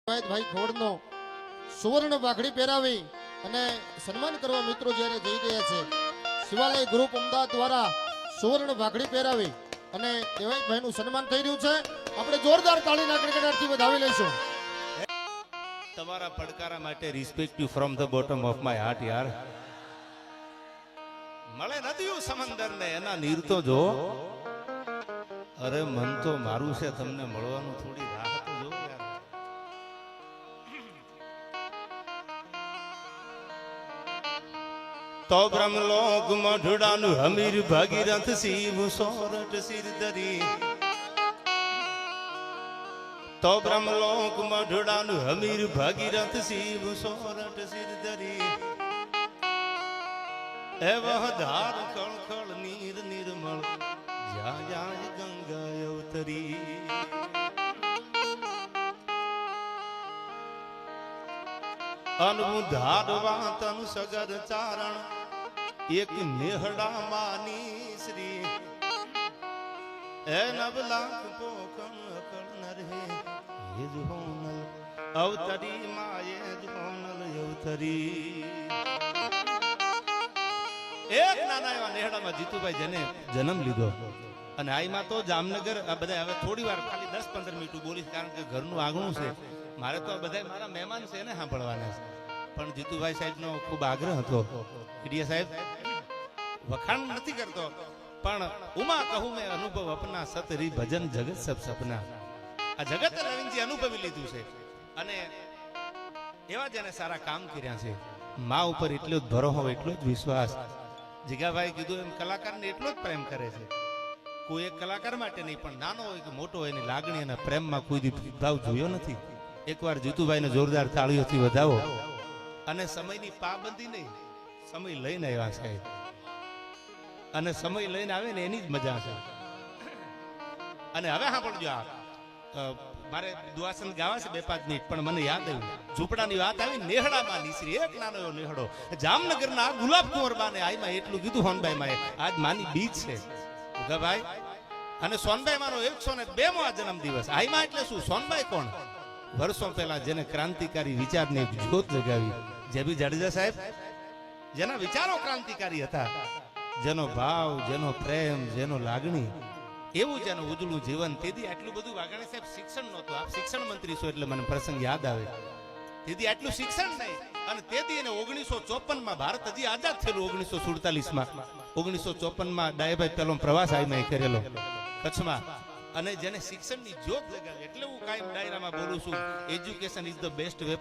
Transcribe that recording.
ભાઈ ખોડનો સુવર્ણ પાઘડી પહેરાવી અને સન્માન કરવા મિત્રો જ્યારે જઈ રહ્યા છે, શિવાલય ગ્રુપ અમદાવાદ દ્વારા સુવર્ણ પાઘડી પહેરાવી અને દેવાઈભાઈનું સન્માન થઈ રહ્યું છે. આપણે જોરદાર તાળીના ગડગડાટથી વધાવી લઈશું. તમારા પડકારા માટે respect you from the bottom of my heart યાર. મળે નદીઓ સમંદર ને એના નીર તો જો. અરે મન તો મારું છે, તમને મળવાનું થોડી રાહ તો જો યાર. તો બ્રહ્મલોક મઢડાનું હમીર ભાગીરથ શિવ સોરઠ સિર ધરી. તો બ્રહ્મલોક મઢડાનું હમીર ભાગીરથ શિવ સોરઠ સિર ધરી. એવહ ધાર ખળખળ નીર નિર્મળ જ્યાં જ્યાં ગંગા અવતરી. અનબુધારવા તન સગર ચારણ એક મેહડા માની શ્રી. એ નવલાખ પોકણ અકળ નરહે એ જ હોનલ અવતરી માયે જ હોનલ અવતરી. એક નાના એવા નેહડામાં જીતુભાઈ જેને જન્મ લીધો અને આઈમાં તો જામનગર આ બધા હવે થોડી વાર ખાલી 10-15 મિનિટ બોલીશ, કારણ કે ઘરનું આગણું છે. મારે તો બધા મારા મહેમાન છે ને સાંભળવાના છે, પણ જીતુભાઈ સાહેબનો ખૂબ આગ્રહ હતો. ઈડિયા સાહેબ વખાણ નથી કરતો, પણ ઉમા કહું મેં અનુભવ અપના સતરી ભજન જગત સબ સપના. આ જગત નવીનજી અનુભવી લીધું છે અને એવા જેને સારા કામ કર્યા છે. મા ઉપર એટલો જ ભરોસો, એટલો જ વિશ્વાસ. જીગાભાઈ કીધું એમ કલાકારને એટલો જ પ્રેમ કરે છે. કોઈ એક કલાકાર માટે નહીં, પણ નાનો હોય કે મોટો હોય એની લાગણી અને પ્રેમમાં કોઈ ભાવ જોયો નથી. એકવાર જીતુભાઈને જોરદાર તાળીઓથી વધાવો. અને સમયની પાબંદી નહીં, સમય લઈને આવ્યા છે અને સમય લઈને આવે ને એની જ મજા છે. અને હવે સાંભળજો, આ મારે દુઆસન ગાવા છે 2-5 મિનિટ, પણ મને યાદ આવ્યું ઝૂંપડાની વાત આવી. નેહડામાં નીસરી એક નાનો એવો નેહડો જામનગરના ગુલાબ કુંવર બાને આઈમાં એટલું કીધું સોનભાઈ માએ આજ માની બીજ છે ઉગાભાઈ. અને સોનભાઈ મારો 102મો જન્મ દિવસ. આઈમાં એટલે શું, સોનભાઈ કોણ? વર્ષો પહેલા જેને ક્રાંતિકારી વિચારને જ્યોત જગાવી, જેબી જાડેજા સાહેબ, જેના વિચારો ક્રાંતિકારી હતા, જેનો ભાવ, જેનો પ્રેમ, જેનો લાગણી, એવું જેનું ઉજળું જીવન. તેથી આટલું બધું વાઘાણી સાહેબ શિક્ષણ નહોતું. આપ શિક્ષણ મંત્રી છો એટલે મને પ્રસંગ યાદ આવે. તેથી આટલું શિક્ષણ નહીં. અને તેથી એને 1954માં ભારત હજી આઝાદ થયેલું. 1947માં 1954માં ડાયાભાઈ પેલો પ્રવાસ આવીમાં કરેલો કચ્છમાં. અને જેને શિક્ષણની જ્યોત લગાવી, એટલે હું કાયમ ડાયરામાં બોલું છું, education is the best weapon